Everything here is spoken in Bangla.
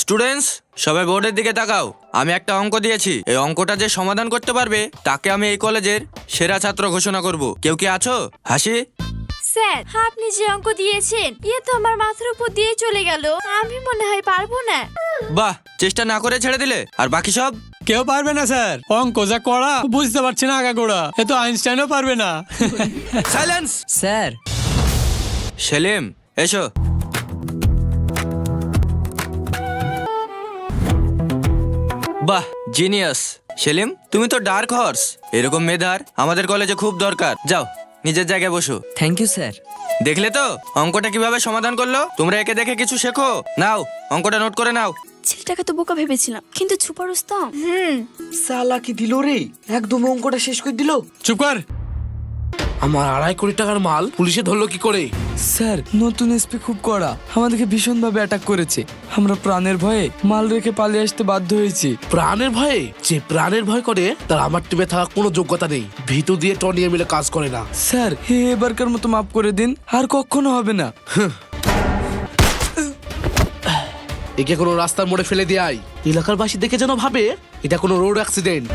স্টুডেন্টস সবাই বোর্ডের দিকে তাকাও। আমি একটা অঙ্ক দিয়েছি, এই অঙ্কটা যে সমাধান করতে পারবে তাকে আমি এই কলেজের সেরা ছাত্র ঘোষণা করব। কেউ কি আছো? হাসি। স্যার, আপনি যে অঙ্ক দিয়েছেন ইয়ে তো আমার মাথার উপর দিয়ে চলে গেল। আমি মনে হয় পারবো না। বাহ, চেষ্টা না করে ছেড়ে দিলে। আর বাকি সব? কেউ পারবে না স্যার, অঙ্ক যা করা বুঝতে পারছি না আগাগোড়া, এ তো আইনস্টাইনও পারবে না। সাইলেন্স। স্যার। সেলিম, এসো। বাহ, জিনিয়াস। সেলিম, তুমি তো ডার্ক হর্স। এরকম মেধার আমাদের কলেজে খুব দরকার। যাও নিজের জায়গায় বসো। Thank you sir. দেখলে তো অঙ্কটা কিভাবে সমাধান করলো? তোমরা একে দেখে কিছু শেখো। নাও অঙ্কটা নোট করে নাও। ছেলেটাকে তো বোকা ভেবেছিলাম, কিন্তু ছুপা রুস্তম। সালা কি দিল রে, একদম অঙ্কটা শেষ করে দিল। চুপ কর। আমার 2.5 কোটি টাকার মাল পুলিশে ধরলো কি করে? স্যার, নতুন এসপি খুব কড়া, আমাদেরকে ভীষণভাবে অ্যাটাক করেছে। আমরা প্রাণের ভয়ে মাল রেখে পালিয়ে আসতে বাধ্য হয়েছি। প্রাণের ভয়ে? যে প্রাণের ভয় করে তার আমার টিমে থাকা কোনো যোগ্যতা নেই। ভিতু দিয়ে টনিয়ে মিলে কাজ করে না। স্যার, এবারকার মতো মাফ করে দিন, আর কখনো হবে না। একে কোনো রাস্তার মোড়ে ফেলে দেয়, এলাকার বাসী দেখে যেন ভাবে এটা কোনো রোড অ্যাক্সিডেন্ট।